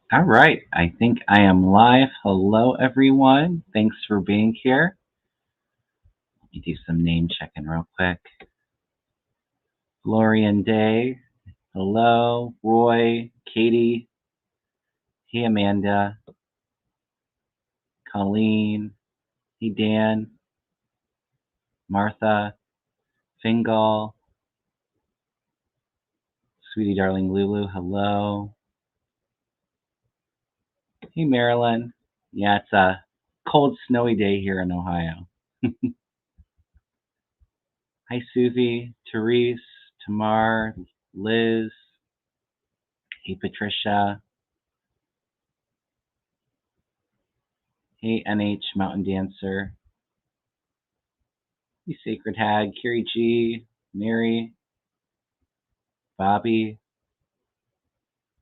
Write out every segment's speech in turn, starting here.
All right, I think I am live. Hello, everyone. Thanks for being here. Let me do some name checking real quick. Florian Day. Hello, Roy, Katie. Hey, Amanda, Colleen. Hey, Dan, Martha, Fingal, sweetie darling Lulu. Hello. Hey, Marilyn. Yeah, it's a cold, snowy day here in Ohio. Hi, Susie, Therese, Tamar, Liz. Hey, Patricia. Hey, NH Mountain Dancer. Hey, Sacred Hag. Carrie G. Mary. Bobby.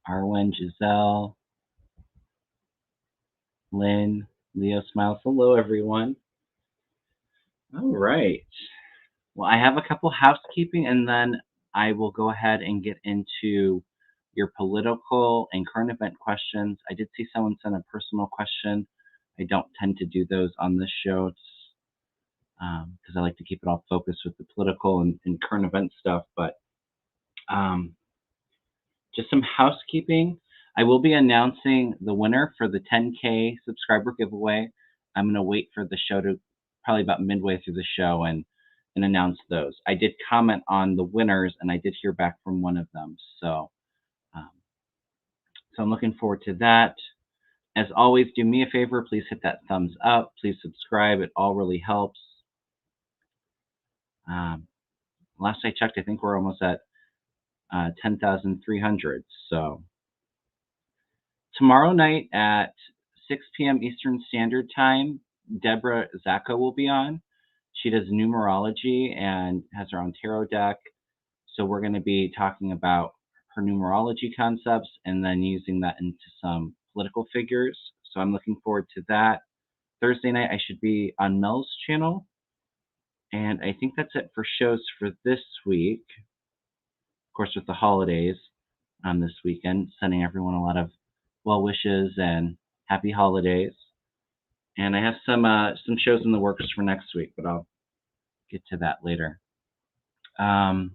Arwen. Giselle. Lynn. Leo Smiles. Hello, everyone. All right. Well, I have a couple housekeeping, and then I will go ahead and get into your political and current event questions. I did see someone send a personal question. I don't tend to do those on this show because I like to keep it all focused with the political and current event stuff. But um, just some housekeeping. I will be announcing the winner for the 10K subscriber giveaway. I'm going to wait for the show to probably about midway through the show and announce those. I did comment on the winners and I did hear back from one of them. Um, so I'm looking forward to that. As always, do me a favor. Please hit that thumbs up. Please subscribe. It all really helps. Um, last I checked, I think we're almost at 10,300. So tomorrow night at 6 p.m. Eastern Standard Time, Deborah Zacco will be on. She does numerology and has her own tarot deck. So we're going to be talking about her numerology concepts and then using that into some political figures. So I'm looking forward to that. Thursday night, I should be on Mel's channel. And I think that's it for shows for this week. Of course, with the holidays on this weekend, sending everyone a lot of well wishes and happy holidays. And I have some shows in the works for next week, but I'll get to that later. I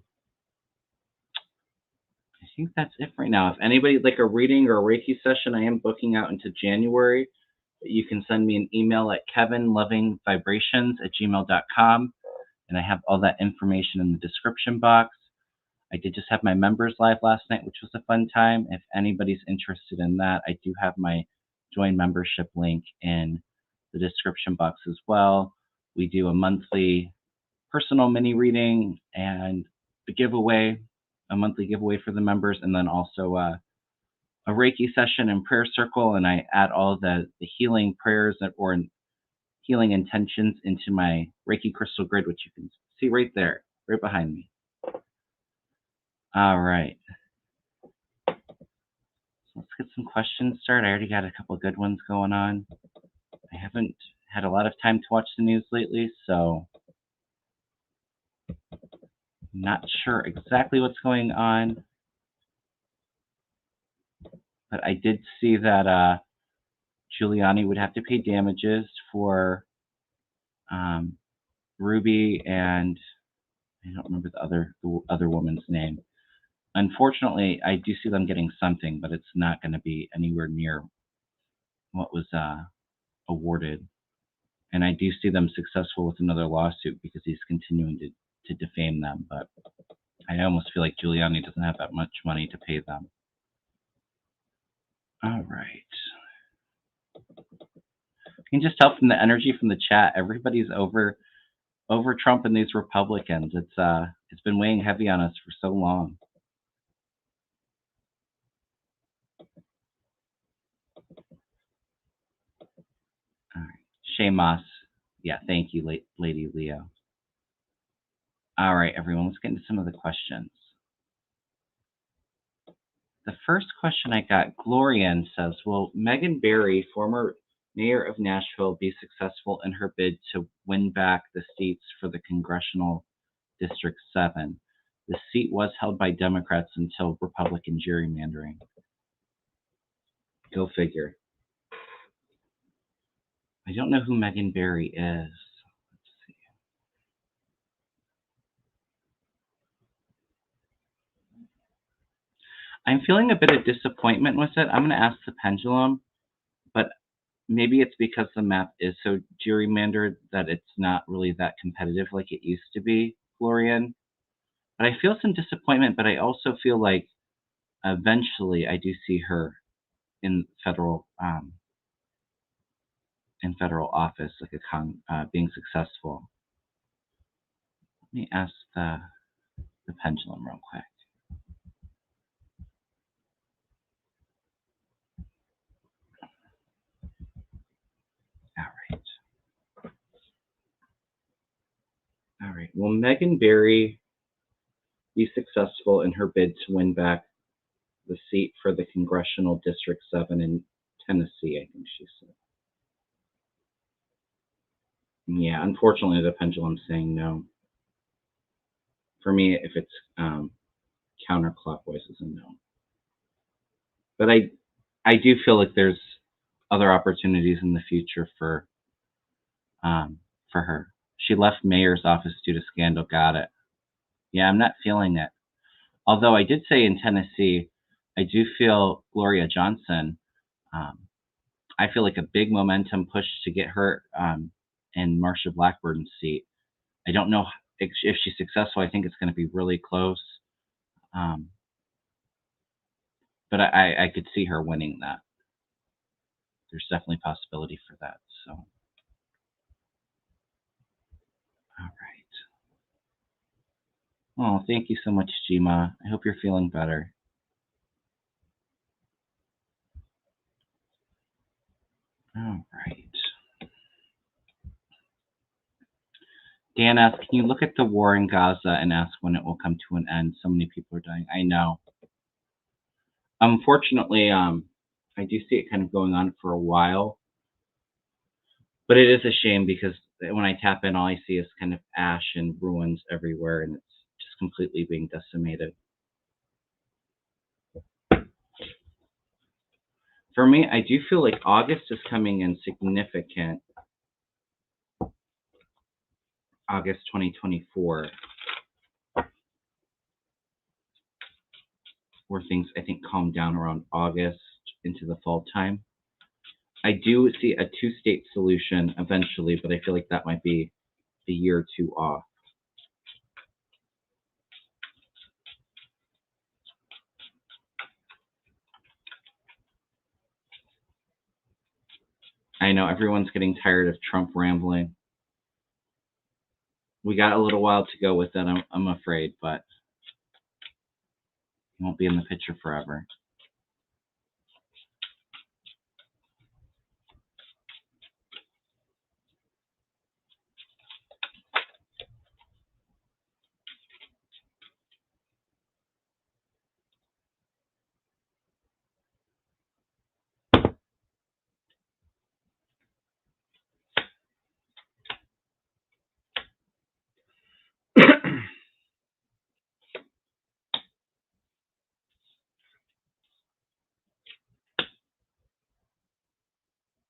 think that's it right now. If anybody'd like a reading or a Reiki session, I am booking out into January. You can send me an email at kevinlovingvibrations@gmail.com, and I have all that information in the description box. I did just have my members live last night, which was a fun time. If anybody's interested in that, I do have my join membership link in the description box as well. We do a monthly personal mini reading and a giveaway, a monthly giveaway for the members, and then also a Reiki session and prayer circle. And I add all the healing prayers or healing intentions into my Reiki crystal grid, which you can see right there, right behind me. All right. So let's get some questions started. I already got a couple good ones going on. I haven't had a lot of time to watch the news lately, so I'm not sure exactly what's going on. But I did see that Giuliani would have to pay damages for um, Ruby and I don't remember the other woman's name. Unfortunately, I do see them getting something, but it's not going to be anywhere near what was awarded. And I do see them successful with another lawsuit because he's continuing to defame them. But I almost feel like Giuliani doesn't have that much money to pay them. All right. You can just tell from the energy from the chat, everybody's over Trump and these Republicans. It's been weighing heavy on us for so long. All right. Shamos. Yeah, thank you, Lady Leo. All right, everyone, let's get into some of the questions. The first question I got, Glorian says, will Megan Barry, former mayor of Nashville, be successful in her bid to win back the seats for the Congressional District 7? The seat was held by Democrats until Republican gerrymandering. Go figure. I don't know who Megan Barry is. Let's see. I'm feeling a bit of disappointment with it. I'm going to ask the pendulum, but maybe it's because the map is so gerrymandered that it's not really that competitive like it used to be, Florian. But I feel some disappointment, but I also feel like eventually I do see her in federal office, like being successful. Let me ask the pendulum real quick. All right. All right. Will Megan Barry be successful in her bid to win back the seat for the Congressional District 7 in Tennessee, I think she said. Yeah, unfortunately, the pendulum's saying no. For me, if it's counterclockwise, is a no. But I do feel like there's other opportunities in the future for her. She left mayor's office due to scandal. Got it. Yeah, I'm not feeling it. Although I did say in Tennessee, I do feel Gloria Johnson. I feel like a big momentum push to get her in Marsha Blackburn's seat. I don't know if she's successful. I think it's going to be really close. But I could see her winning that. There's definitely possibility for that. So, all right. Oh, thank you so much, Jima. I hope you're feeling better. All right. Dan asks, can you look at the war in Gaza and ask when it will come to an end? So many people are dying. I know. Unfortunately, I do see it kind of going on for a while. But it is a shame because when I tap in, all I see is kind of ash and ruins everywhere, and it's just completely being decimated. For me, I do feel like August is coming in significant. August 2024, where things, I think, calm down around August into the fall time. I do see a two-state solution eventually, but I feel like that might be a year or two off. I know everyone's getting tired of Trump rambling. We got a little while to go with it, I'm afraid, but he won't be in the picture forever.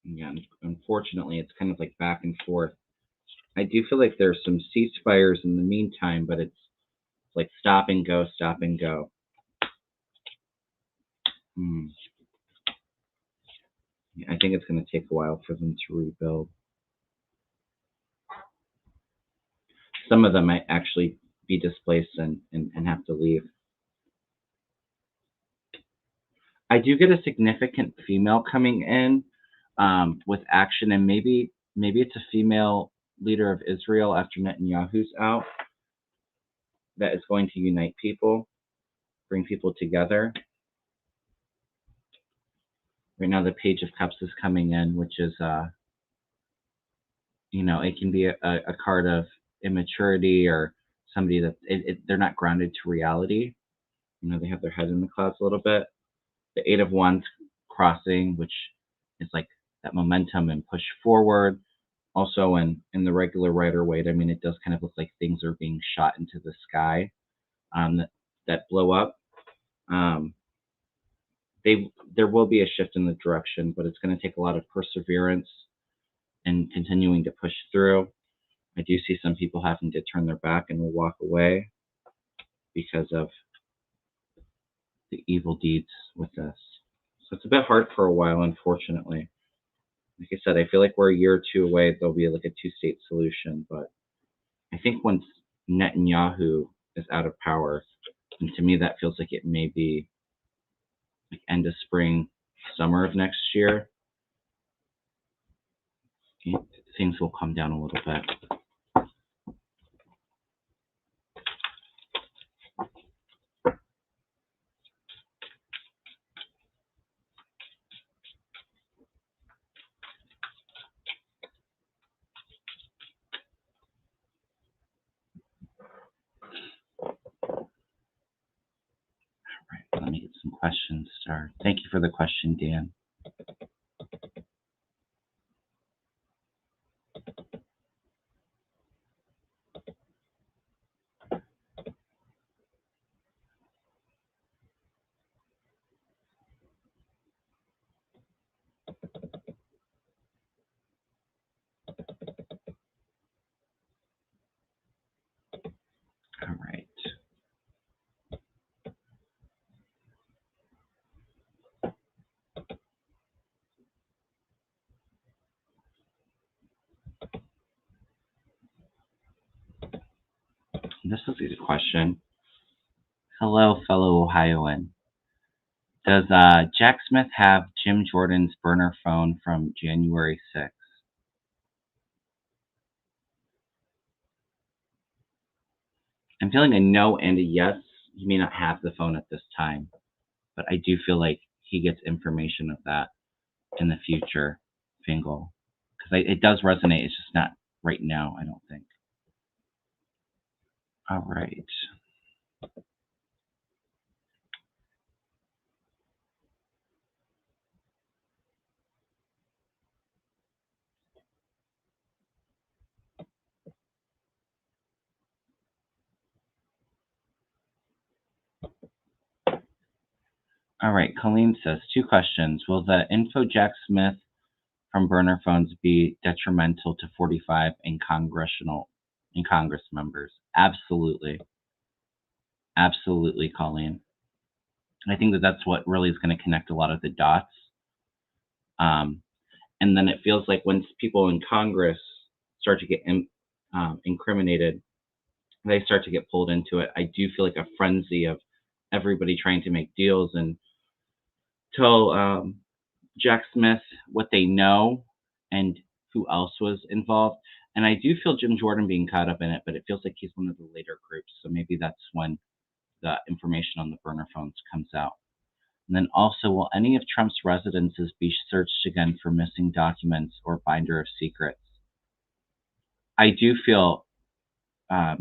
Yeah, unfortunately, it's kind of like back and forth. I do feel like there's some ceasefires in the meantime, but it's like stop and go, stop and go. Yeah, I think it's going to take a while for them to rebuild. Some of them might actually be displaced and have to leave. I do get a significant female coming in with action, and maybe it's a female leader of Israel after Netanyahu's out that is going to unite people, bring people together. Right now, the Page of Cups is coming in, which is, it can be a card of immaturity or somebody that they're not grounded to reality. They have their head in the clouds a little bit. The Eight of Wands crossing, which is like that momentum and push forward. Also, in the regular Rider-Waite, I mean, it does kind of look like things are being shot into the sky that blow up. there will be a shift in the direction, but it's going to take a lot of perseverance and continuing to push through. I do see some people having to turn their back and will walk away because of the evil deeds with this. So it's a bit hard for a while, unfortunately. Like I said, I feel like we're a year or two away. There'll be like a two-state solution, but I think once Netanyahu is out of power, and to me that feels like it may be like end of spring, summer of next year, things will calm down a little bit. Right, let me get some questions started. Thank you for the question, Dan. All right. This is a good question. Hello, fellow Ohioan. Does Jack Smith have Jim Jordan's burner phone from January 6th? I'm feeling a no and a yes. He may not have the phone at this time, but I do feel like he gets information of that in the future, Fingal. Because it does resonate. It's just not right now, I don't think. All right. All right. Colleen says 2 questions. Will the info Jack Smith from burner phones be detrimental to 45 and Congress members? Absolutely. Absolutely, Colleen. I think that that's what really is going to connect a lot of the dots. And then it feels like once people in Congress start to get incriminated, they start to get pulled into it. I do feel like a frenzy of everybody trying to make deals and tell Jack Smith what they know and who else was involved. And I do feel Jim Jordan being caught up in it, but it feels like he's one of the later groups. So maybe that's when the information on the burner phones comes out. And then also, will any of Trump's residences be searched again for missing documents or binder of secrets? I do feel it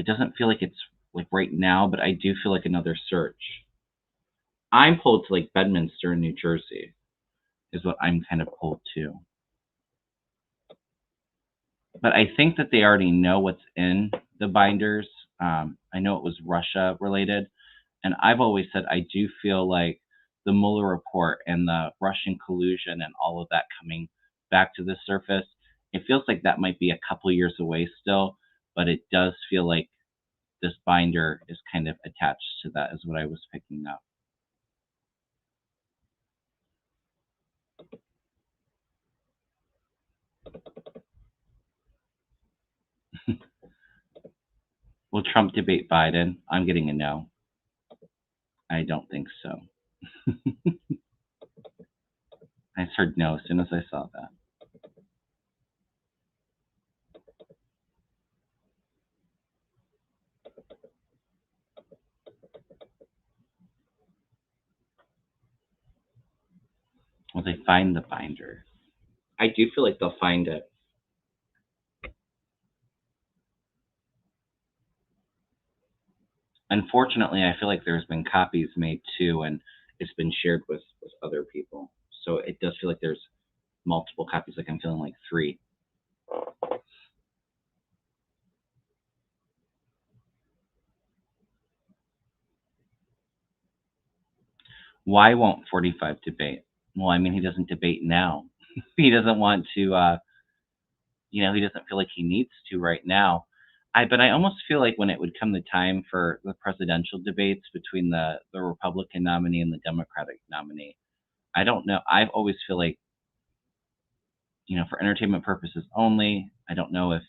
doesn't feel like it's like right now, but I do feel like another search. I'm pulled to like Bedminster in New Jersey, is what I'm kind of pulled to. But I think that they already know what's in the binders. I know it was Russia related. And I've always said I do feel like the Mueller report and the Russian collusion and all of that coming back to the surface, it feels like that might be a couple years away still, but it does feel like this binder is kind of attached to that, is what I was picking up. Will Trump debate Biden? I'm getting a no. I don't think so. I just heard no as soon as I saw that. Will they find the binder? I do feel like they'll find it. Unfortunately, I feel like there's been copies made too, and it's been shared with other people. So it does feel like there's multiple copies. Like I'm feeling like 3. Why won't 45 debate? Well, I mean, he doesn't debate now. He doesn't want to. He doesn't feel like he needs to right now. But I almost feel like when it would come the time for the presidential debates between the Republican nominee and the Democratic nominee, I don't know. I always feel like, for entertainment purposes only. I don't know if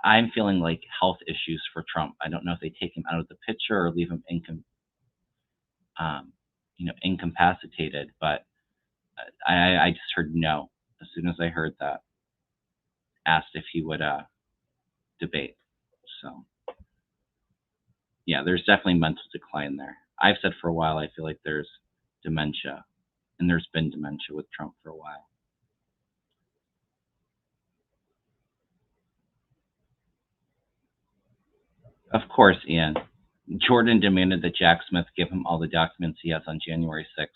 I'm feeling like health issues for Trump. I don't know if they take him out of the picture or leave him um, incapacitated. But I just heard no as soon as I heard that. Asked if he would debate. So yeah, there's definitely mental decline there. I've said for a while I feel like there's dementia, and there's been dementia with Trump for a while. Of course, Ian. Jordan demanded that Jack Smith give him all the documents he has on January 6th.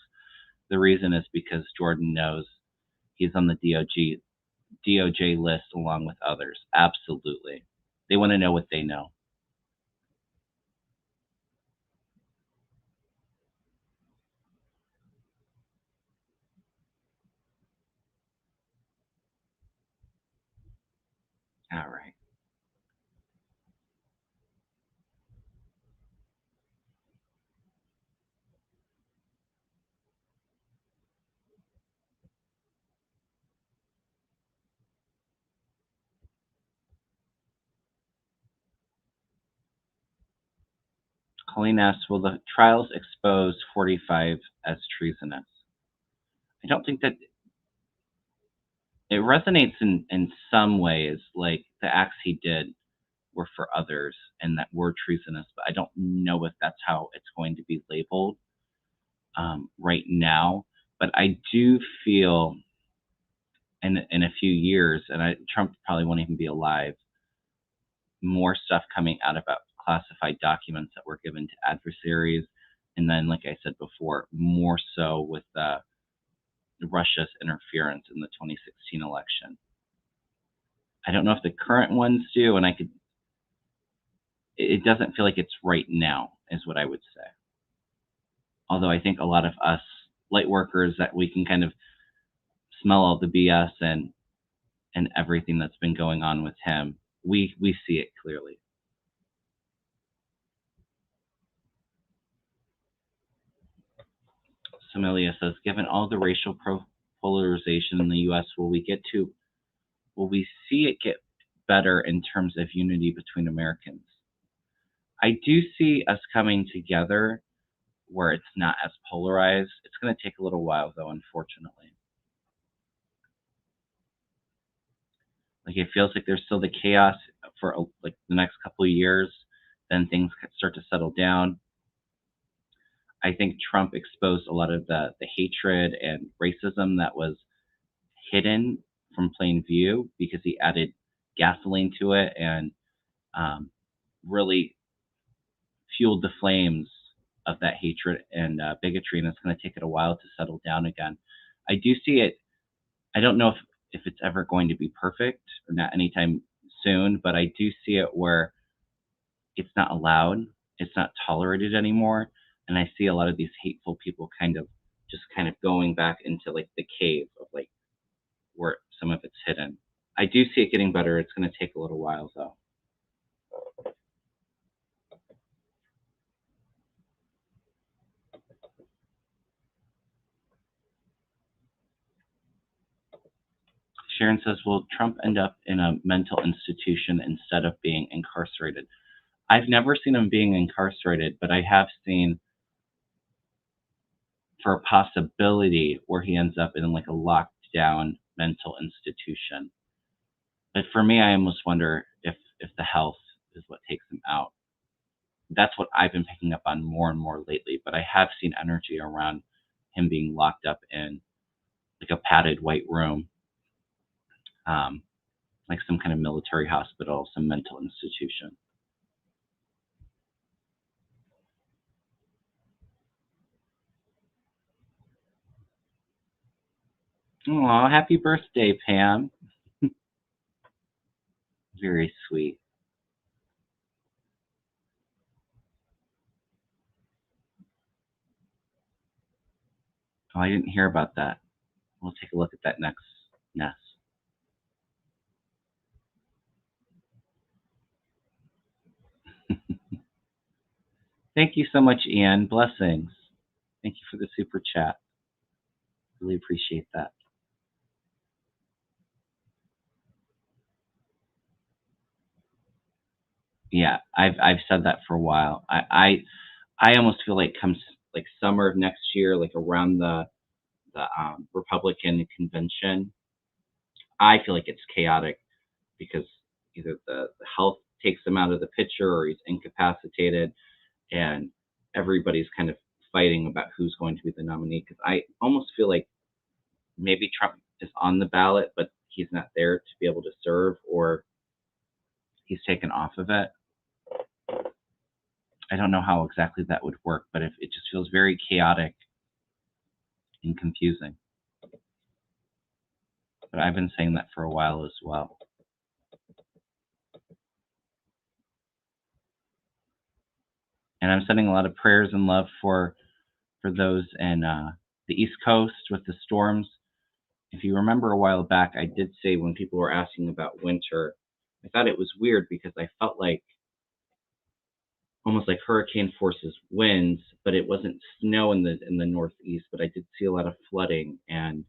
The reason is because Jordan knows he's on the DOJ list along with others. Absolutely. They want to know what they know. All right. Colleen asks, will the trials expose 45 as treasonous? I don't think that it resonates in some ways, like the acts he did were for others and that were treasonous, but I don't know if that's how it's going to be labeled right now. But I do feel in a few years, and Trump probably won't even be alive, more stuff coming out about classified documents that were given to adversaries. And then, like I said before, more so with Russia's interference in the 2016 election. I don't know if the current ones do, and it doesn't feel like it's right now, is what I would say. Although I think a lot of us light workers that we can kind of smell all the BS and everything that's been going on with him, we see it clearly. Somalia says, given all the racial polarization in the U.S., will we see it get better in terms of unity between Americans? I do see us coming together where it's not as polarized. It's going to take a little while, though, unfortunately. Like it feels like there's still the chaos for like the next couple of years. Then things start to settle down. I think Trump exposed a lot of the hatred and racism that was hidden from plain view because he added gasoline to it and um, really fueled the flames of that hatred and bigotry. And it's going to take it a while to settle down again. I do see it. I don't know if it's ever going to be perfect or not anytime soon, but I do see it where it's not allowed, it's not tolerated anymore, and I see a lot of these hateful people kind of going back into like the cave of like where some of it's hidden. I do see it getting better. It's going to take a little while though. Sharon says, will Trump end up in a mental institution instead of being incarcerated? I've never seen him being incarcerated, but I have seen for a possibility where he ends up in like a locked down mental institution. But for me, I almost wonder if the health is what takes him out. That's what I've been picking up on more and more lately. But I have seen energy around him being locked up in like a padded white room, um, like some kind of military hospital, some mental institution. Oh, happy birthday, Pam. Very sweet. Oh, I didn't hear about that. We'll take a look at that next, Ness. Thank you so much, Ian. Blessings. Thank you for the super chat. Really appreciate that. Yeah, I've said that for a while. I almost feel like comes like summer of next year, like around the Republican convention, I feel like it's chaotic because either the health takes him out of the picture or he's incapacitated, and everybody's kind of fighting about who's going to be the nominee. Because I almost feel like maybe Trump is on the ballot, but he's not there to be able to serve, or he's taken off of it. I don't know how exactly that would work, but if it just feels very chaotic and confusing. But I've been saying that for a while as well. And I'm sending a lot of prayers and love for those in the East Coast with the storms. If you remember a while back, I did say when people were asking about winter, I thought it was weird because I felt like almost like hurricane forces winds, but it wasn't snow in the Northeast. But I did see a lot of flooding and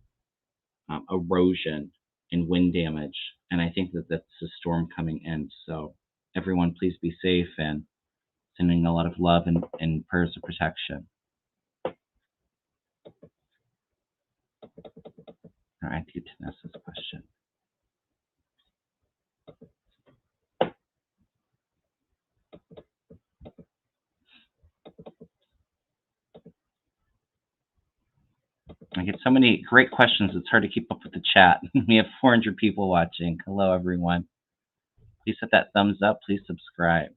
erosion and wind damage, and I think that that's a storm coming in. So everyone, please be safe and sending a lot of love and prayers of protection. All right, to Nessa's question. I get so many great questions, it's hard to keep up with the chat. We have 400 people watching. Hello, everyone. Please hit that thumbs up. Please subscribe.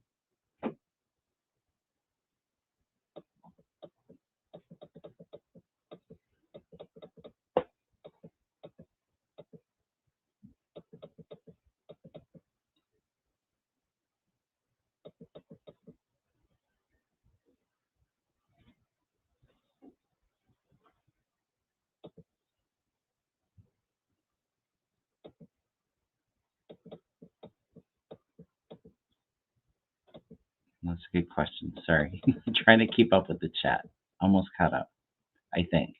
That's a good question. Sorry. Trying to keep up with the chat. Almost caught up, I think.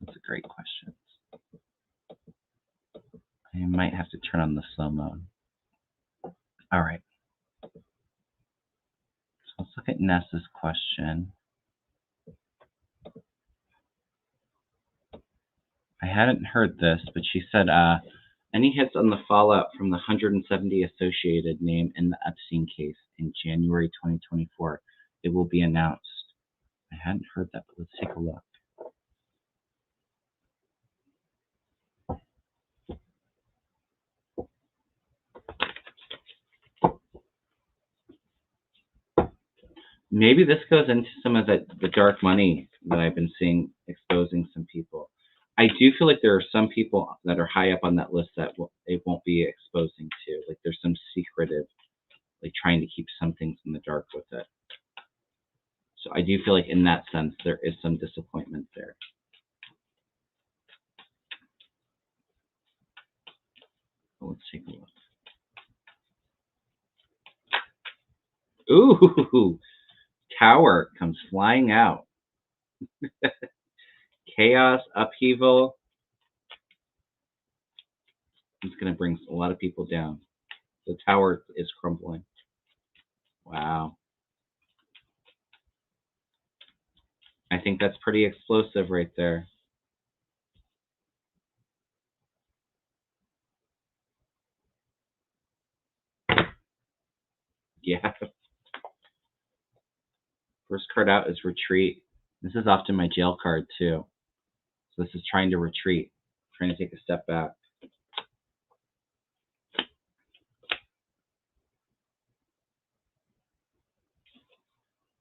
That's a great question. I might have to turn on the slow mode. All right. So let's look at Nessa's question. I hadn't heard this, but she said, any hits on the fallout from the 170 associated name in the Epstein case in January 2024? It will be announced. I hadn't heard that, but let's take a look. Maybe this goes into some of the dark money that I've been seeing exposing some people. I do feel like there are some people that are high up on that list that it won't be exposing to. Like there's some secretive, like trying to keep some things in the dark with it. So I do feel like in that sense there is some disappointment there. So let's take a look. Ooh, tower comes flying out. Chaos, upheaval. It's going to bring a lot of people down. The tower is crumbling. Wow. I think that's pretty explosive right there. Yeah. First card out is retreat. This is often my jail card too. So this is trying to retreat, trying to take a step back.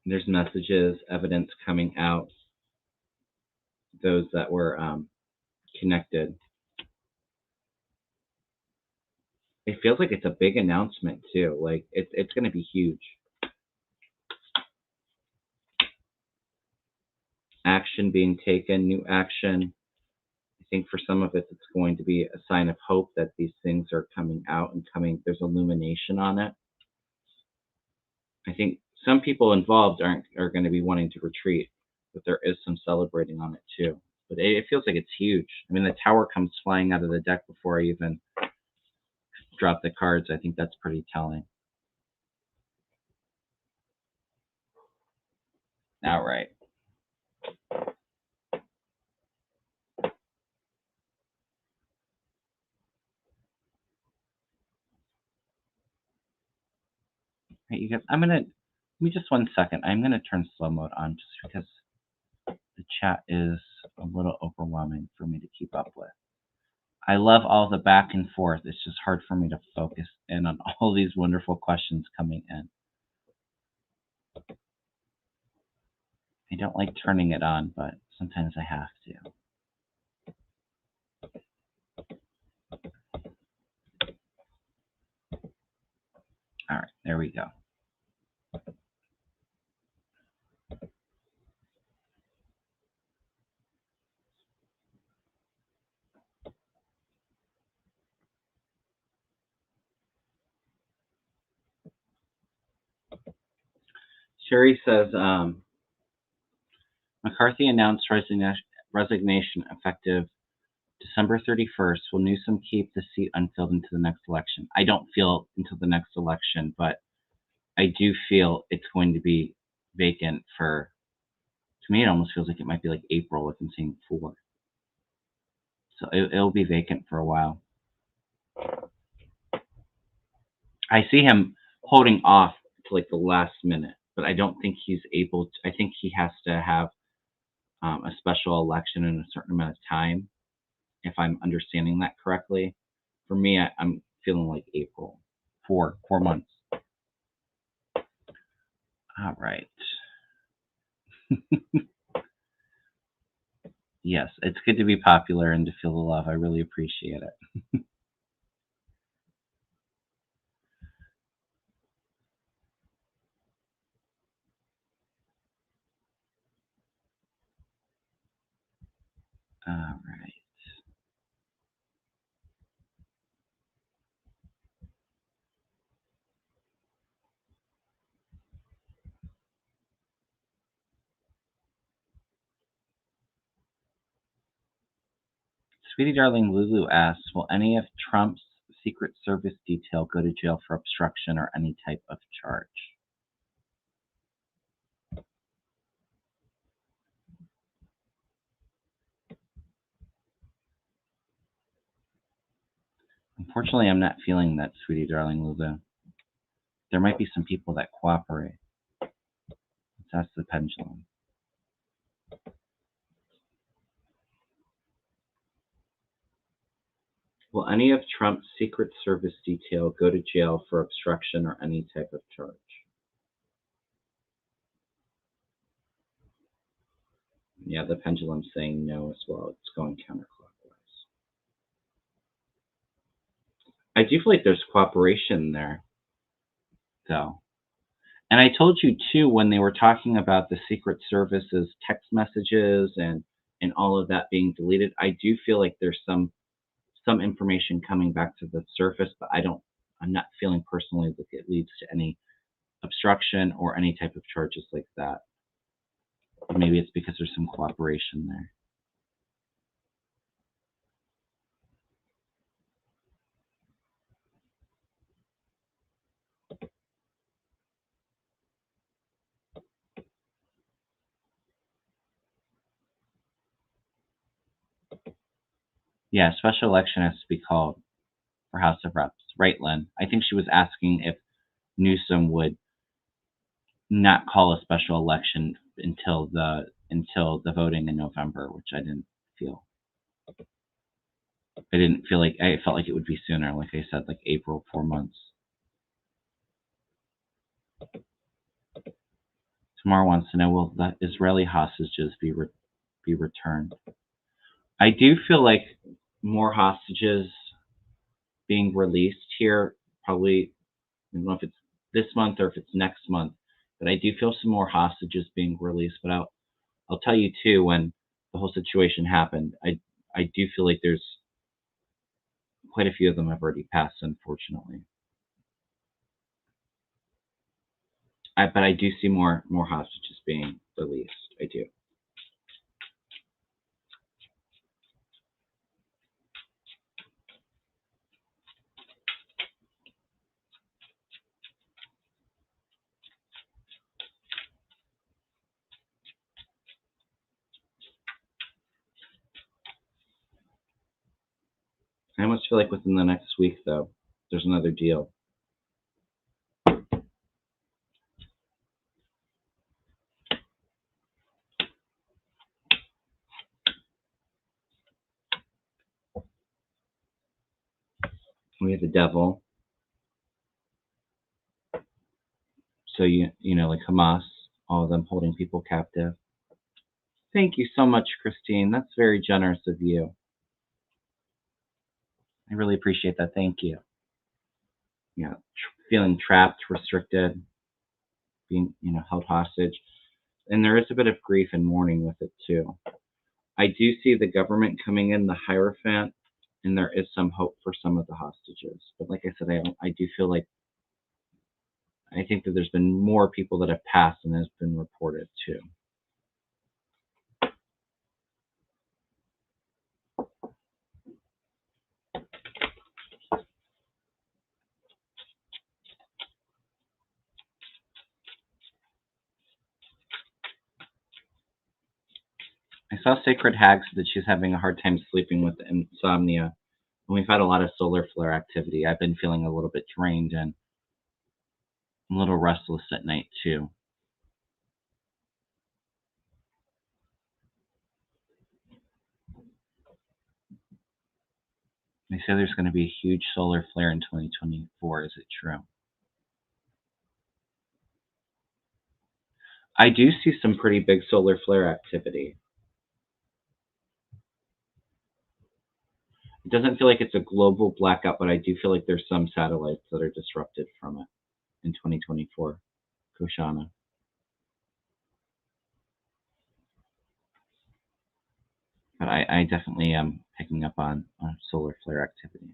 There's messages, evidence coming out. Those that were connected. It feels like it's a big announcement too. Like it's going to be huge. Action being taken, new action. I think for some of it, it's going to be a sign of hope that these things are coming out and coming. There's illumination on it. I think some people involved are going to be wanting to retreat, but there is some celebrating on it too. But it feels like it's huge. I mean, the tower comes flying out of the deck before I even drop the cards. I think that's pretty telling. All right. Hey, you guys, give me just 1 second. I'm gonna turn slow mode on just because the chat is a little overwhelming for me to keep up with. I love all the back and forth. It's just hard for me to focus in on all these wonderful questions coming in. I don't like turning it on, but sometimes I have to. All right, there we go. Sherry says, McCarthy announced resignation effective December 31st. Will Newsom keep the seat unfilled into the next election? I don't feel until the next election, but I do feel it's going to be vacant for, to me, it almost feels like it might be like April if I'm seeing 4. So it'll be vacant for a while. I see him holding off to like the last minute, but I don't think he's able to. I think he has to have a special election in a certain amount of time, if I'm understanding that correctly. For me, I'm feeling like April, 4 months. All right. Yes, it's good to be popular and to feel the love. I really appreciate it. All right. Sweetie Darling Lulu asks, will any of Trump's Secret Service detail go to jail for obstruction or any type of charge? Unfortunately, I'm not feeling that, Sweetie Darling Lulu. There might be some people that cooperate. That's the pendulum. Will any of Trump's Secret Service detail go to jail for obstruction or any type of charge? Yeah, the pendulum's saying no as well. It's going counterclockwise. I do feel like there's cooperation there, though. And I told you too when they were talking about the Secret Service's text messages and all of that being deleted. I do feel like there's some information coming back to the surface, but I'm not feeling personally that it leads to any obstruction or any type of charges like that. Maybe it's because there's some cooperation there. Yeah, special election has to be called for House of Reps, right, Lynn? I think she was asking if Newsom would not call a special election until the voting in November, which I didn't feel. I felt like it would be sooner, like I said, like April, 4 months. Tamar wants to know, will the Israeli hostages be returned? I do feel like more hostages being released here, probably, I don't know if it's this month or if it's next month, but I do feel some more hostages being released. But I'll tell you too, when the whole situation happened, I do feel like there's quite a few of them have already passed, unfortunately. But I do see more hostages being released. I do. I almost feel like within the next week, though, there's another deal. We have the devil. So you know, like Hamas, all of them holding people captive. Thank you so much, Christine. That's very generous of you. I really appreciate that. Thank you. Yeah, feeling trapped, restricted, being held hostage, and there is a bit of grief and mourning with it too. I do see the government coming in, the Hierophant, and there is some hope for some of the hostages. But like I said, I do feel like I think that there's been more people that have passed than has been reported too. I saw Sacred Hag said that she's having a hard time sleeping with insomnia. And we've had a lot of solar flare activity. I've been feeling a little bit drained and a little restless at night too. They say there's going to be a huge solar flare in 2024. Is it true? I do see some pretty big solar flare activity. It doesn't feel like it's a global blackout, but I do feel like there's some satellites that are disrupted from it in 2024. Koshana. But I definitely am picking up on solar flare activity.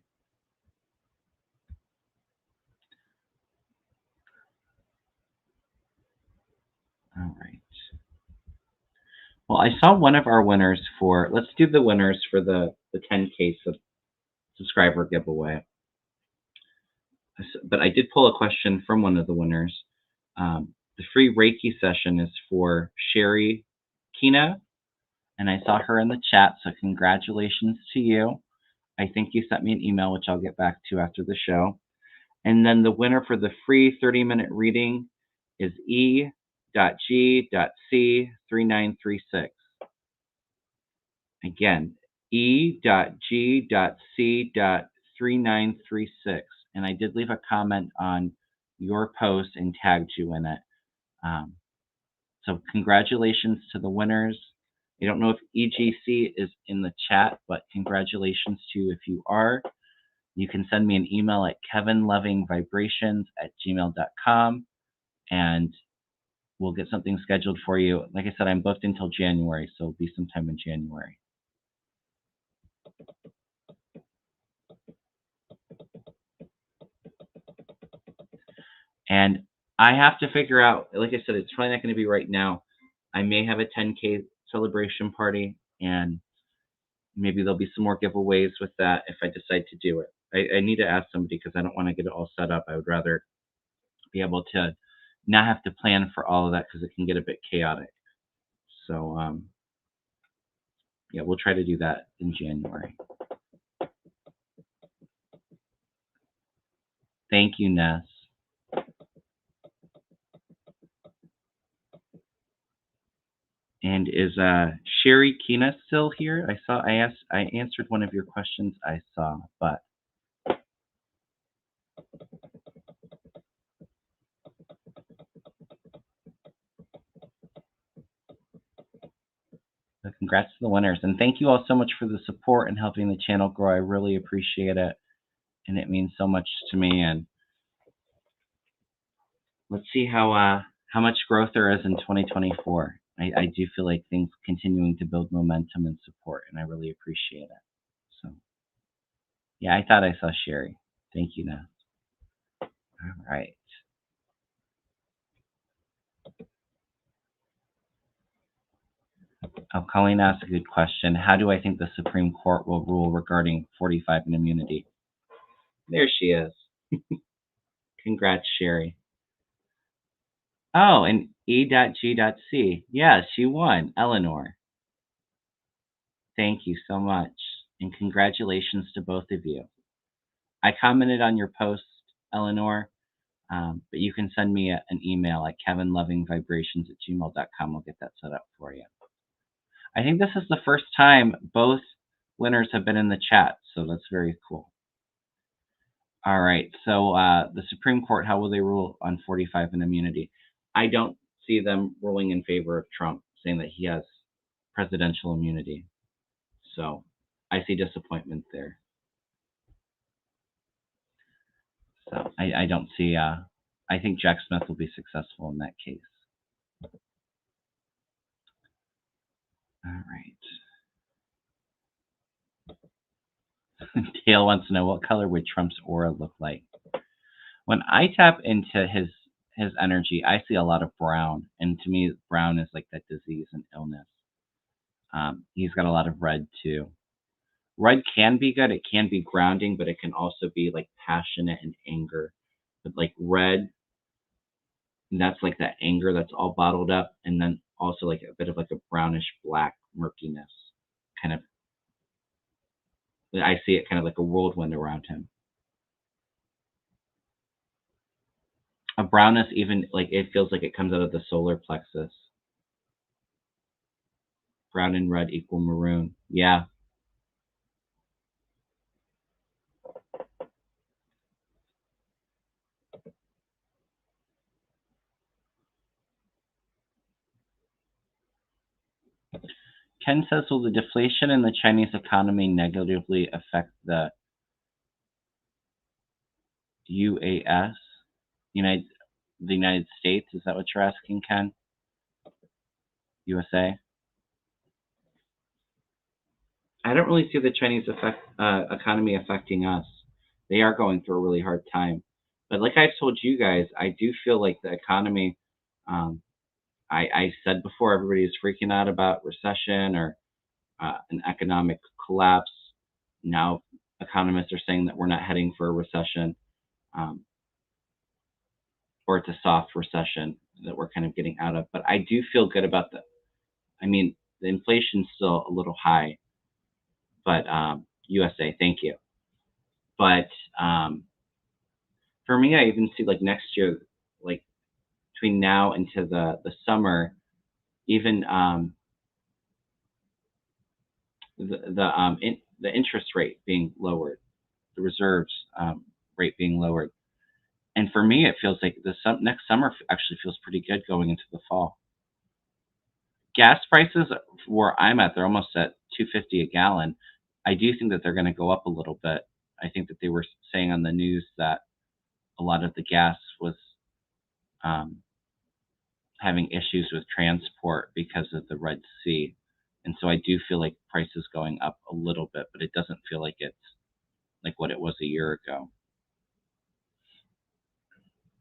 All right. Well, I saw one of our winners for, let's do the winners for the 10K subscriber giveaway. But I did pull a question from one of the winners. The free Reiki session is for Sherry Kina, and I saw her in the chat, so congratulations to you. I think you sent me an email, which I'll get back to after the show. And then the winner for the free 30-minute reading is E.G.C.3936. Again, E.G.C.3936. And I did leave a comment on your post and tagged you in it. So congratulations to the winners. I don't know if EGC is in the chat, but congratulations to you if you are. You can send me an email at kevinlovingvibrations@gmail.com, and we'll get something scheduled for you. Like I said, I'm booked until January, so it'll be sometime in January. And I have to figure out, like I said, it's probably not going to be right now. I may have a 10K celebration party, and maybe there'll be some more giveaways with that if I decide to do it. I need to ask somebody because I don't want to get it all set up. I would rather be able to not have to plan for all of that because it can get a bit chaotic. So, yeah, we'll try to do that in January. Thank you, Ness. And is Sherry Kina still here? I answered one of your questions I saw, but so congrats to the winners. And thank you all so much for the support and helping the channel grow. I really appreciate it. and it means so much to me. And let's see how much growth there is in 2024. I do feel like things continuing to build momentum and support, and I really appreciate it. So yeah, I thought I saw Sherry. Thank you, Ness. All right. Oh, Colleen asked a good question. How do I think the Supreme Court will rule regarding 45 and immunity? There she is. Congrats, Sherry. Oh, and E.G.C. Yeah, she won. Eleanor. Thank you so much. And congratulations to both of you. I commented on your post, Eleanor, but you can send me an email at kevinlovingvibrations@gmail.com. I'll get that set up for you. I think this is the first time both winners have been in the chat, so that's very cool. All right, so the Supreme Court, how will they rule on 45 and immunity? I don't see them ruling in favor of Trump, saying that he has presidential immunity. So I see disappointment there. So I don't see, I think Jack Smith will be successful in that case. All right. Dale wants to know, what color would Trump's aura look like? When I tap into his energy, I see a lot of brown, and to me, brown is like that disease and illness. He's got a lot of red too. Red can be good; it can be grounding, but it can also be like passionate and anger. But like red, that's like that anger that's all bottled up, and then also like a bit of like a brownish black murkiness, kind of. I see it kind of like a whirlwind around him. A brownness, even like it feels like it comes out of the solar plexus. Brown and red equal maroon. Yeah. Ken says, will the deflation in the Chinese economy negatively affect the UAS, United, the United States? Is that what you're asking, Ken? USA? I don't really see the Chinese economy affecting us. They are going through a really hard time. But like I've told you guys, I do feel like the economy, um, I said before, everybody is freaking out about recession or an economic collapse. Now economists are saying that we're not heading for a recession, um, or it's a soft recession that we're kind of getting out of. But I do feel good about I mean, the inflation's still a little high, but USA, thank you. But for me, I even see like next year, like between now into the summer, even the interest rate being lowered, the reserves rate being lowered. And for me, it feels like next summer actually feels pretty good going into the fall. Gas prices where I'm at, they're almost at 250 a gallon. I do think that they're going to go up a little bit. I think that they were saying on the news that a lot of the gas was um, having issues with transport because of the Red Sea. And so I do feel like prices going up a little bit, but it doesn't feel like it's like what it was a year ago.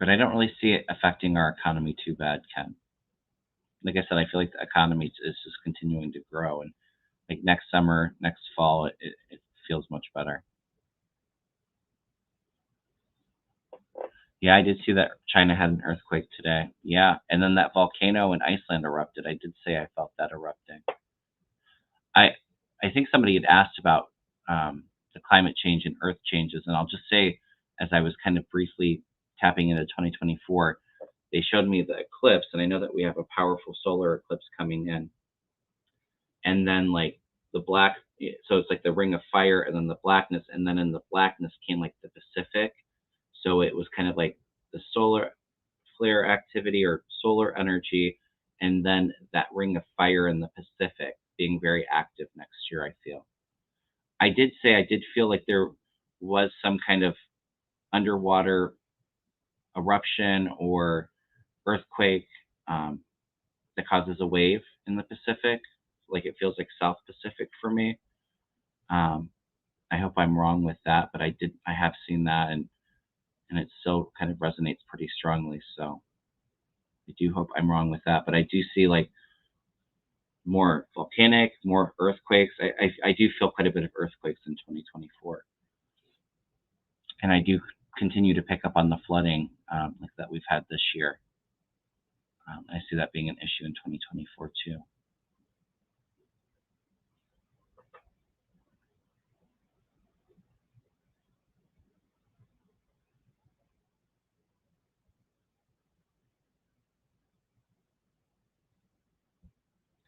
But I don't really see it affecting our economy too bad, Ken. Like I said, I feel like the economy is just continuing to grow, and like next summer, next fall, it feels much better. Yeah, I did see that China had an earthquake today. Yeah, and then that volcano in Iceland erupted. I did say I felt that erupting. I I think somebody had asked about the climate change and Earth changes, and I'll just say, as I was kind of briefly tapping into 2024, they showed me the eclipse, and I know that we have a powerful solar eclipse coming in, and then like the black, so it's like the ring of fire, and then the blackness, and then in the blackness came like the Pacific, so it was kind of like the solar flare activity or solar energy, and then that ring of fire in the Pacific being very active next year. I feel. I did say I did feel like there was some kind of underwater eruption or earthquake um, that causes a wave in the Pacific. Like it feels like South Pacific for me. Um, I hope I'm wrong with that, but I have seen that, and it still kind of resonates pretty strongly. So I do hope I'm wrong with that, but I do see like more volcanic, more earthquakes. I do feel quite a bit of earthquakes in 2024, and I do continue to pick up on the flooding like that we've had this year. I see that being an issue in 2024 too.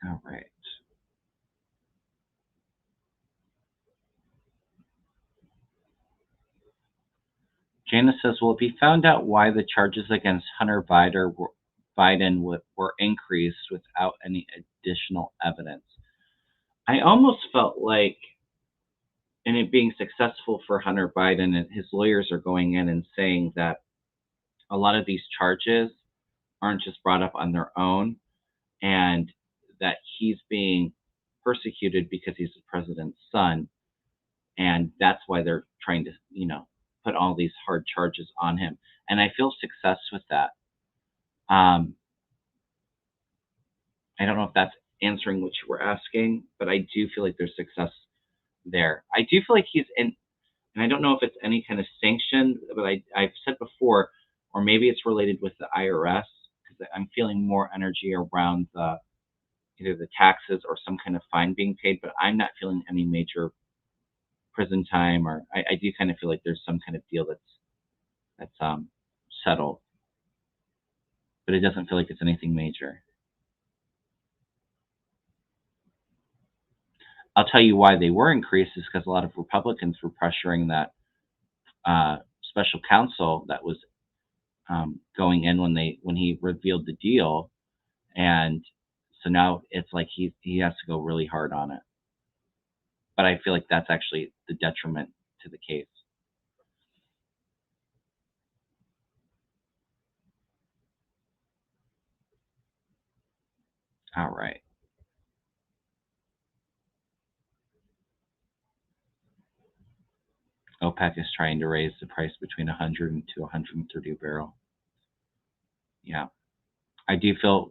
All right. Jana says, will it be found out why the charges against Hunter Biden were increased without any additional evidence? I almost felt like, in it being successful for Hunter Biden, and his lawyers are going in and saying that a lot of these charges aren't just brought up on their own, and that he's being persecuted because he's the president's son, and that's why they're trying to, put all these hard charges on him. And I feel success with that. Um, I don't know if that's answering what you were asking, but I do feel like there's success there. I do feel like he's in, and I don't know if it's any kind of sanction, but I've said before, or maybe it's related with the IRS, because I'm feeling more energy around either the taxes or some kind of fine being paid, but I'm not feeling any major prison time, or I do kind of feel like there's some kind of deal that's settled, but it doesn't feel like it's anything major. I'll tell you why they were increased is because a lot of Republicans were pressuring that special counsel that was going in when he revealed the deal, and so now it's like he has to go really hard on it. But I feel like that's actually the detriment to the case. All right. OPEC is trying to raise the price between 100 and to 130 a barrel. Yeah, I do feel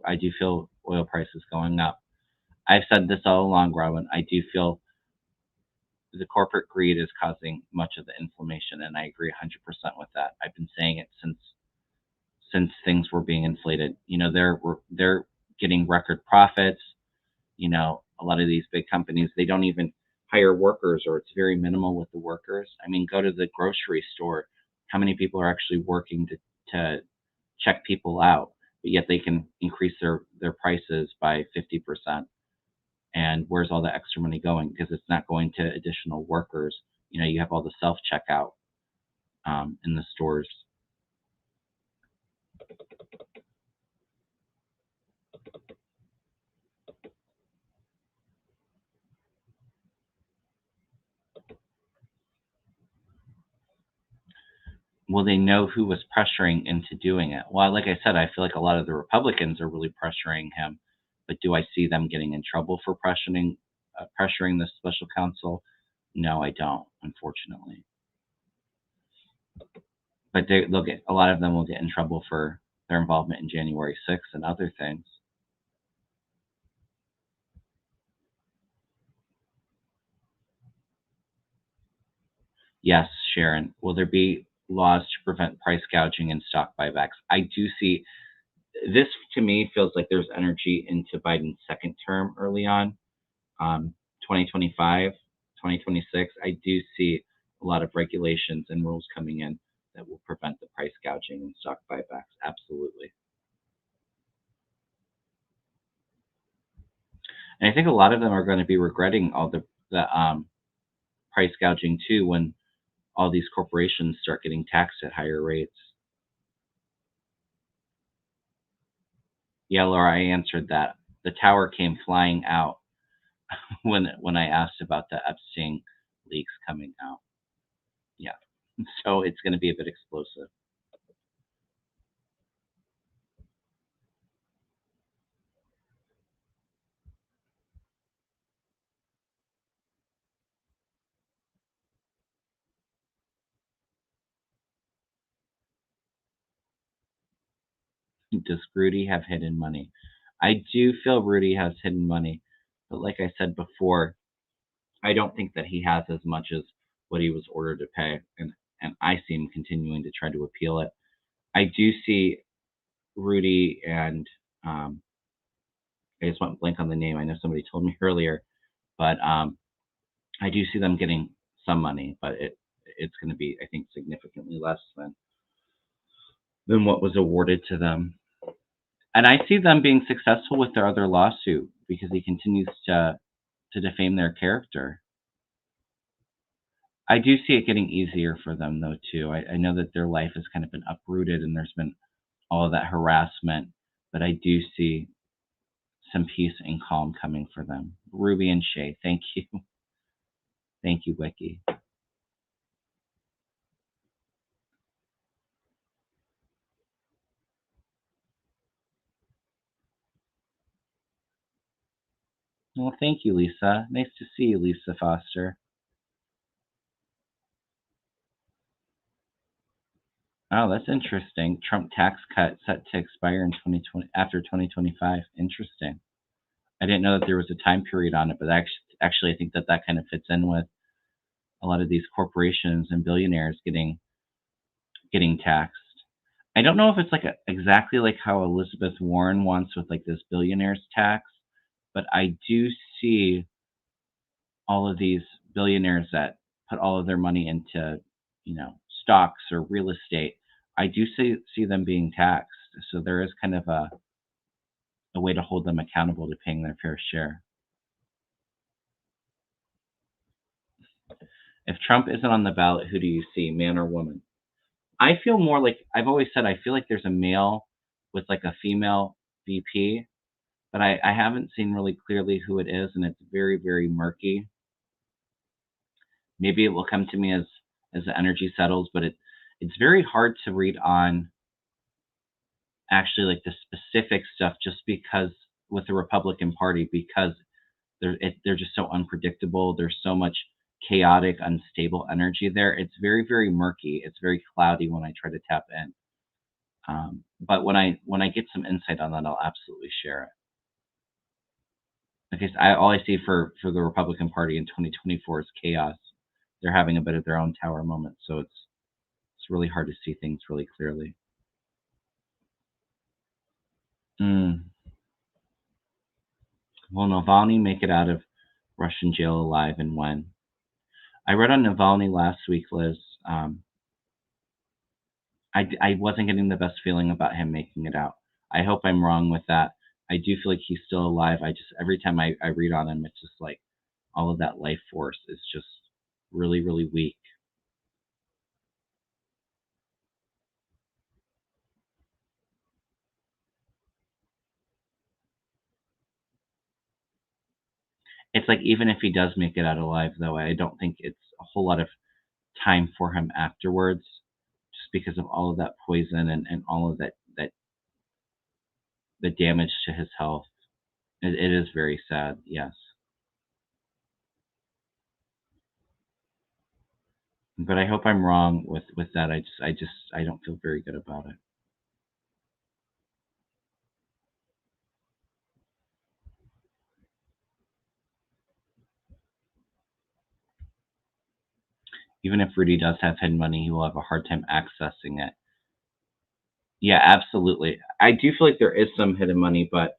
oil prices going up. I've said this all along, Robin. I do feel the corporate greed is causing much of the inflammation, and I agree 100% with that. I've been saying it since things were being inflated. They're getting record profits. A lot of these big companies, they don't even hire workers, or it's very minimal with the workers. I mean, go to the grocery store. How many people are actually working to check people out? But yet they can increase their prices by 50%. And where's all the extra money going? Because it's not going to additional workers. You have all the self checkout in the stores. Well, they know who was pressuring into doing it. Well, like I said, I feel like a lot of the Republicans are really pressuring him, but do I see them getting in trouble for pressuring the special counsel? No, I don't, unfortunately. But they'll get a lot of them will get in trouble for their involvement in January 6th and other things. Yes, Sharon. Will there be laws to prevent price gouging and stock buybacks? I do see this. To me, feels like there's energy into Biden's second term early on. 2025, 2026, I do see a lot of regulations and rules coming in that will prevent the price gouging and stock buybacks. Absolutely. And I think a lot of them are going to be regretting all the price gouging too when all these corporations start getting taxed at higher rates. Yeah, Laura, I answered that. The tower came flying out when I asked about the Epstein leaks coming out. Yes. So it's going to be a bit explosive. Does Rudy have hidden money? I do feel Rudy has hidden money, but like I said before, I don't think that he has as much as what he was ordered to pay, and I see him continuing to try to appeal it. I do see Rudy and I just went blank on the name. I know somebody told me earlier, but I do see them getting some money, but it's going to be, I think, significantly less than what was awarded to them. And I see them being successful with their other lawsuit because he continues to defame their character. I do see it getting easier for them though too. I know that their life has kind of been uprooted and there's been all of that harassment, but I do see some peace and calm coming for them. Ruby and Shay, thank you. Thank you, Wiki. Well, thank you, Lisa. Nice to see you, Lisa Foster. Oh, that's interesting. Trump tax cut set to expire in 2020 after 2025. Interesting. I didn't know that there was a time period on it, but actually I think that that kind of fits in with a lot of these corporations and billionaires getting taxed. I don't know if it's like exactly like how Elizabeth Warren wants with like this billionaires tax, but I do see all of these billionaires that put all of their money into, stocks or real estate. I do see them being taxed. So there is kind of a way to hold them accountable to paying their fair share. If Trump isn't on the ballot, who do you see, man or woman? I feel more like I've always said I feel like there's a male with like a female VP, but I haven't seen really clearly who it is, and it's very, very murky. Maybe it will come to me as the energy settles, but it's very hard to read on actually like the specific stuff just because with the Republican Party because they're just so unpredictable. There's so much chaotic, unstable energy there. It's very, very murky. It's very cloudy when I try to tap in. But when I get some insight on that, I'll absolutely share it. Because all I see for the Republican Party in 2024 is chaos. They're having a bit of their own tower moment, so it's really hard to see things really clearly. Mm. Will Navalny make it out of Russian jail alive, and when? I read on Navalny last week, Liz. Um, I wasn't getting the best feeling about him making it out. I hope I'm wrong with that. I do feel like he's still alive. I just every time I read on him, it's just like all of that life force is just really, really weak. It's like even if he does make it out alive, though, I don't think it's a whole lot of time for him afterwards, just because of all of that poison and all of that the damage to his health. It is very sad. Yes, but I hope I'm wrong with that. I don't feel very good about it. Even if Rudy does have hidden money, he will have a hard time accessing it. Yeah, absolutely. I do feel like there is some hidden money, but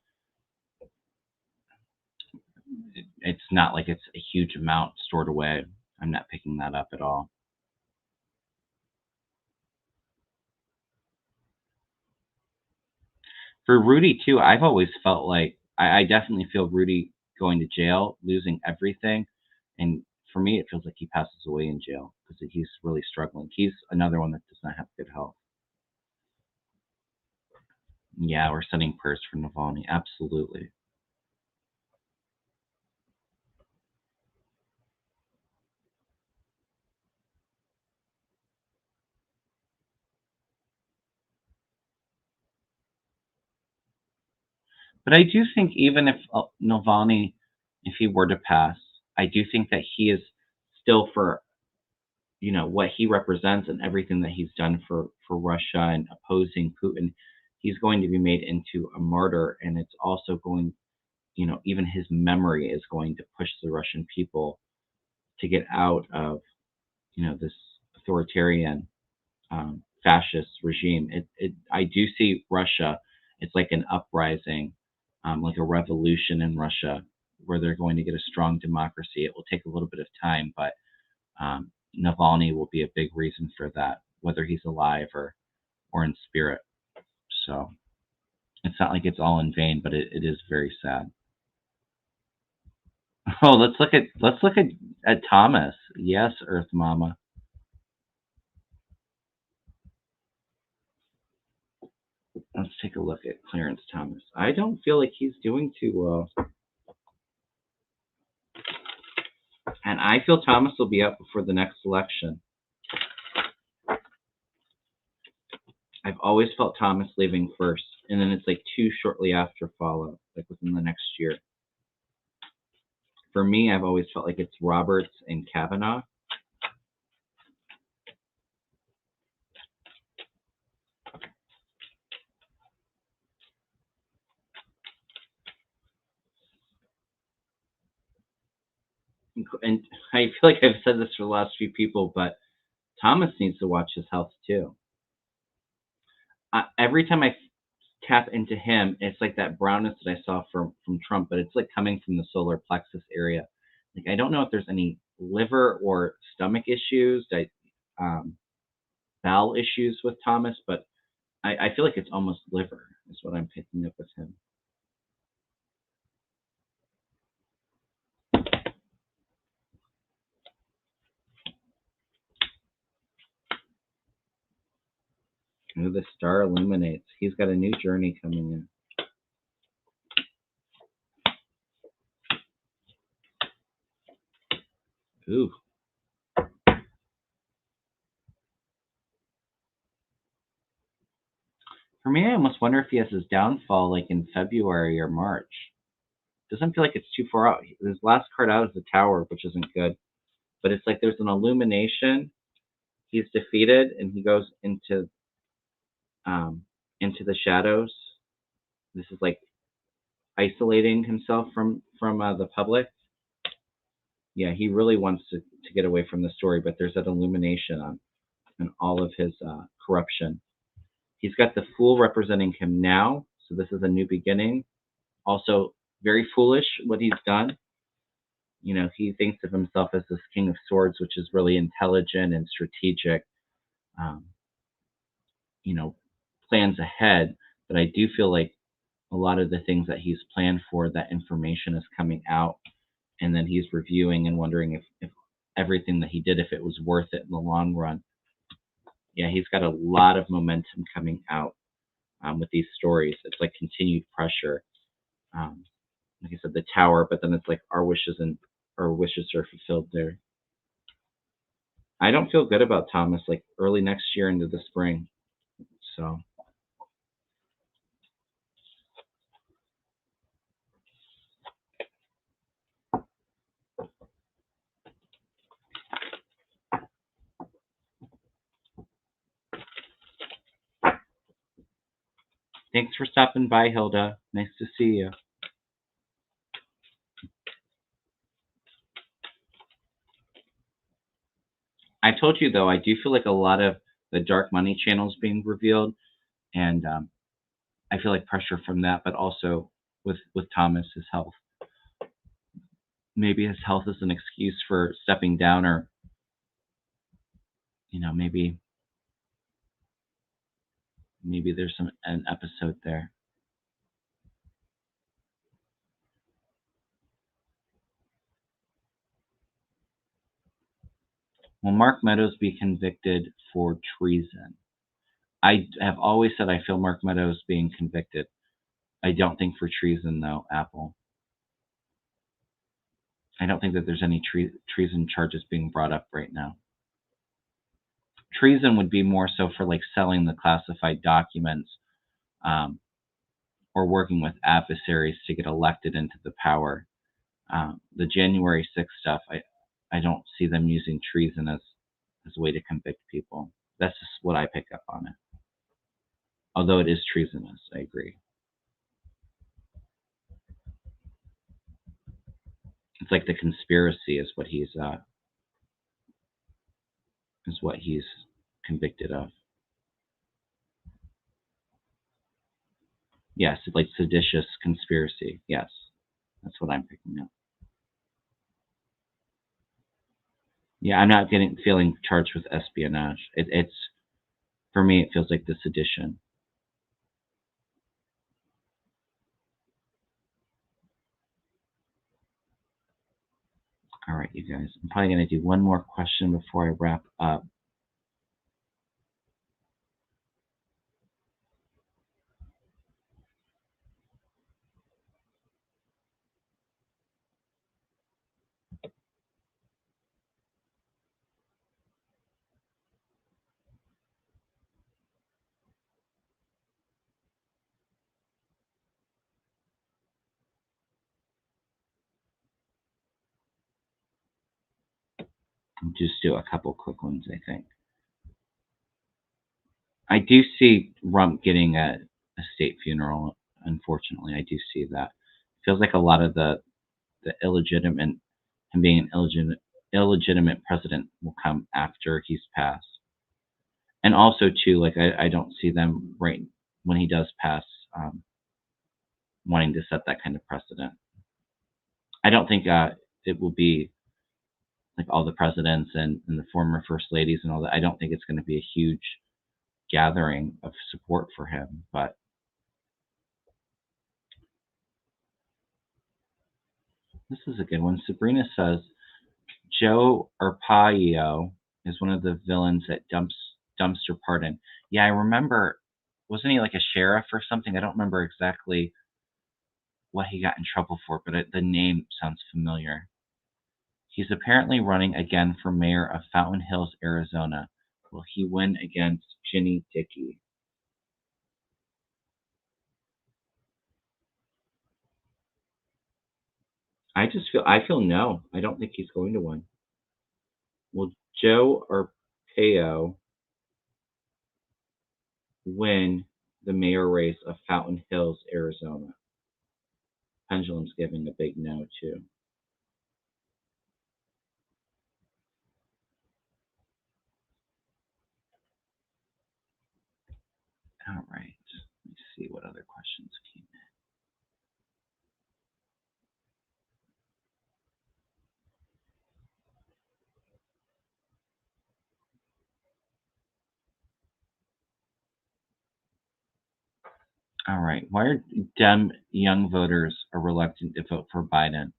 it's not like it's a huge amount stored away. I'm not picking that up at all. For Rudy too, I've always felt like I definitely feel Rudy going to jail, losing everything, and for me, it feels like he passes away in jail because he's really struggling. He's another one that does not have good health. Yeah, we're sending prayers for Navalny. Absolutely. But I do think even if Navalny, if he were to pass, I do think that he is still for what he represents and everything that he's done for Russia and opposing Putin. He's going to be made into a martyr, and it's also going, even his memory is going to push the Russian people to get out of this authoritarian fascist regime. I do see Russia. It's like an uprising, like a revolution in Russia, where they're going to get a strong democracy. It will take a little bit of time, but Navalny will be a big reason for that, whether he's alive or in spirit. So it's not like it's all in vain, but it is very sad. Oh, let's look at Thomas. Yes, Earth Mama. Let's take a look at Clarence Thomas. I don't feel like he's doing too well. And I feel Thomas will be up before the next election. I've always felt Thomas leaving first, and then it's like two shortly after follow, like within the next year. For me, I've always felt like it's Roberts and Kavanaugh. And I feel like I've said this for the last few people, but Thomas needs to watch his health too. Every time I tap into him, it's like that brownness that I saw from Trump, but it's like coming from the solar plexus area. Like I don't know if there's any liver or stomach issues, um, bowel issues with Thomas, but I feel like it's almost liver is what I'm picking up with him. Ooh, the star illuminates. He's got a new journey coming in. Ooh. For me, I almost wonder if he has his downfall like in February or March. Doesn't feel like it's too far out. His last card out is the Tower, which isn't good. But it's like there's an illumination. He's defeated, and he goes um, into the shadows. This is like isolating himself from the public. Yeah, he really wants to get away from the story, but there's that illumination on all of his corruption. He's got the Fool representing him now, so this is a new beginning. Also, very foolish what he's done. He thinks of himself as this King of Swords, which is really intelligent and strategic. Um, you know, plans ahead. But I do feel like a lot of the things that he's planned for, that information is coming out, and then he's reviewing and wondering if everything that he did, if it was worth it in the long run. Yeah, he's got a lot of momentum coming out with these stories. It's like continued pressure. Um, like I said, the Tower, but then it's like our wishes are fulfilled there. I don't feel good about Thomas like early next year into the spring. So thanks for stopping by, Hilda. Nice to see you. I told you though, I do feel like a lot of the dark money channels being revealed, and I feel like pressure from that, but also with Thomas, his health. Maybe his health is an excuse for stepping down, or maybe there's an episode there. Will Mark Meadows be convicted for treason? I have always said I feel Mark Meadows being convicted. I don't think for treason though, Apple. I don't think that there's any treason charges being brought up right now. Treason would be more so for like selling the classified documents, um, or working with adversaries to get elected into the power. The January 6th stuff, I don't see them using treason as a way to convict people. That's just what I pick up on it. Although it is treasonous, I agree. It's like the conspiracy is what he's convicted of. Yes, it's like seditious conspiracy. Yes, that's what I'm picking up. Yeah, I'm not feeling charged with espionage. It's for me, it feels like the sedition. All right, you guys. I'm probably going to do one more question before I wrap up. I'll just do a couple quick ones, I think. I do see Rump getting a state funeral. Unfortunately, I do see that. Feels like a lot of the illegitimate him being an illegitimate president will come after he's passed. And also too, like I don't see them right when he does pass wanting to set that kind of precedent. I don't think it will be like all the presidents and the former first ladies and all that. I don't think it's going to be a huge gathering of support for him. But this is a good one. Sabrina says Joe Arpaio is one of the villains at Dumpster Pardon. Yeah, I remember. Wasn't he like a sheriff or something? I don't remember exactly what he got in trouble for, but the name sounds familiar. He's apparently running again for mayor of Fountain Hills, Arizona. Will he win against Ginny Dickey? I feel no. I don't think he's going to win. Will Joe Arpaio win the mayor race of Fountain Hills, Arizona? Pendulum's giving a big no too. All right. Let me see what other questions came in. All right. Why are Dem young voters are reluctant to vote for Biden?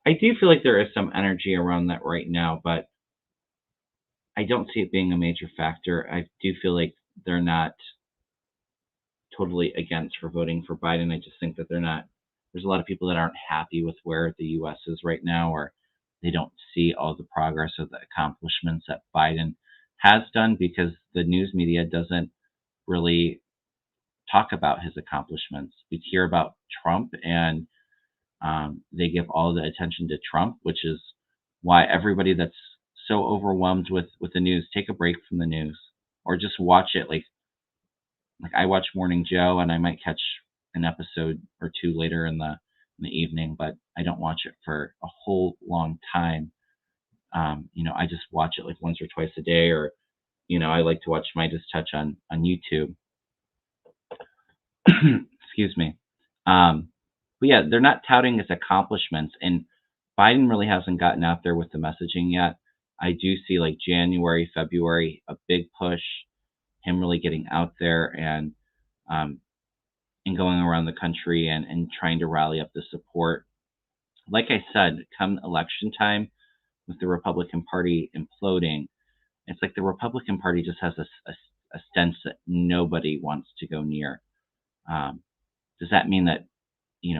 I do feel like there is some energy around that right now, but I don't see it being a major factor. I do feel like they're not totally against for voting for Biden. I just think that they're not. There's a lot of people that aren't happy with where the U.S. is right now, or they don't see all the progress or the accomplishments that Biden has done because the news media doesn't really talk about his accomplishments. We hear about Trump, and they give all the attention to Trump, which is why everybody that's so overwhelmed with the news, take a break from the news or just watch it. Like I watch Morning Joe, and I might catch an episode or two later in the evening, but I don't watch it for a whole long time. I just watch it like once or twice a day, or I like to watch Midas Touch on YouTube. Excuse me. But yeah, they're not touting his accomplishments, and Biden really hasn't gotten out there with the messaging yet. I do see like January, February, a big push, him really getting out there um, and going around the country and trying to rally up the support. Like I said, come election time, with the Republican Party imploding, it's like the Republican Party just has a sense that nobody wants to go near. Um, does that mean that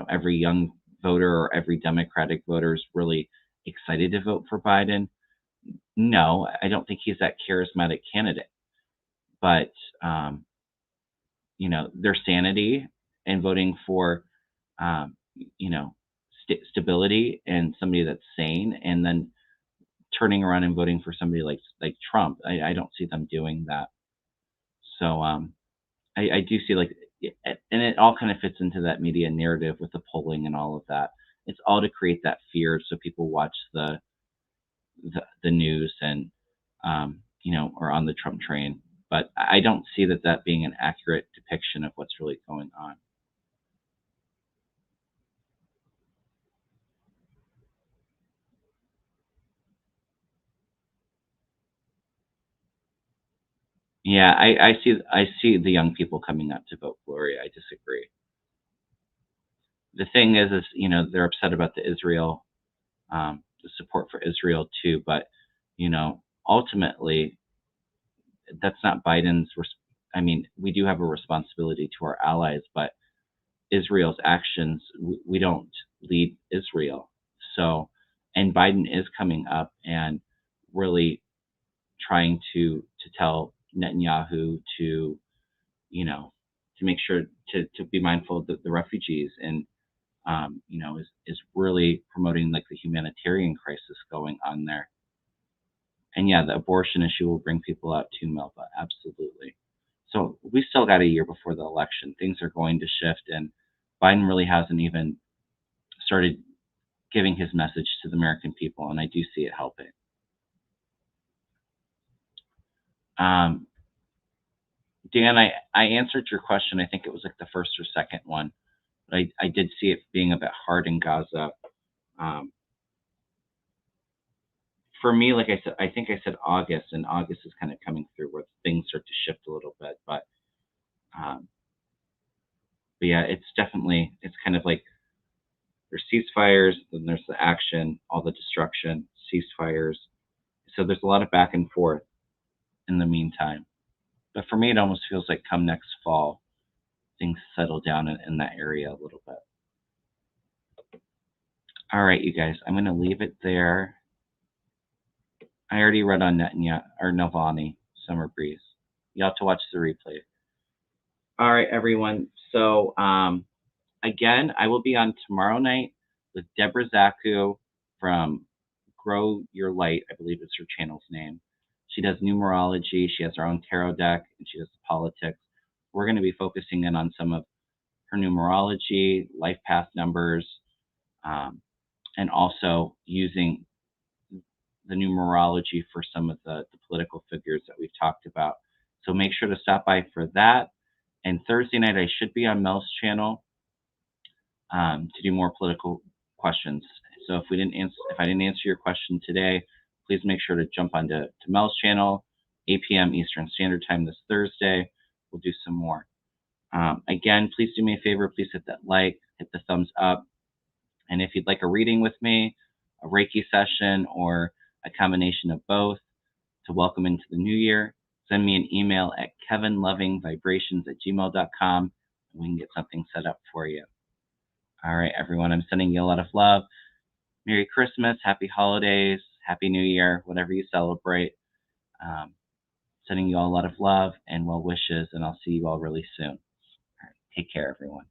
every young voter or every Democratic voter is really excited to vote for Biden? No, I don't think he's that charismatic candidate. But their sanity and voting for, um, stability and somebody that's sane, and then turning around and voting for somebody like Trump. I don't see them doing that. So I do see and it all kind of fits into that media narrative with the polling and all of that. It's all to create that fear so people watch the news and or on the Trump train. But I don't see that being an accurate depiction of what's really going on. Yeah, I see the young people coming up to vote Gloria. I disagree. The thing is they're upset about the support for Israel too, but ultimately that's not Biden's. I mean, we do have a responsibility to our allies, but Israel's actions, we don't lead Israel. So, and Biden is coming up and really trying to tell Netanyahu to to make sure to be mindful of the refugees, and is really promoting like the humanitarian crisis going on there. And yeah, the abortion issue will bring people out too, Melba. Absolutely. So we still got a year before the election. Things are going to shift, and Biden really hasn't even started giving his message to the American people, and I do see it helping. Um, Dan, I answered your question. I think it was like the first or second one, but I did see it being a bit hard in Gaza. Um, for me, like I said, I think I said August, and August is kind of coming through where things start to shift a little bit. Um, but yeah, it's kind of like there's ceasefires, then there's the action, all the destruction, ceasefires. So there's a lot of back and forth in the meantime. But for me, it almost feels like come next fall, things settle down in that area a little bit. All right, you guys, I'm going to leave it there. I already read on Navalny, Summer Breeze. You have to watch the replay. All right, everyone. So, again, I will be on tomorrow night with Deborah Zaku from Grow Your Light, I believe is her channel's name. She does numerology, she has her own tarot deck, and she does politics. We're going to be focusing in on some of her numerology, life path numbers, um, and also using the numerology for some of the political figures that we've talked about. So make sure to stop by for that. And Thursday night, I should be on Mel's channel to do more political questions. So if I didn't answer your question today, please make sure to jump onto Mel's channel, 8 p.m. Eastern Standard Time this Thursday. We'll do some more. Again, please do me a favor. Please hit that like, hit the thumbs up. And if you'd like a reading with me, a Reiki session, or a combination of both to welcome into the new year, send me an email at kevinlovingvibrations@gmail.com, and we can get something set up for you. All right, everyone, I'm sending you a lot of love. Merry Christmas, Happy Holidays, Happy New Year, whatever you celebrate. Um, Sending you all a lot of love and well wishes, and I'll see you all really soon. All right, take care, everyone.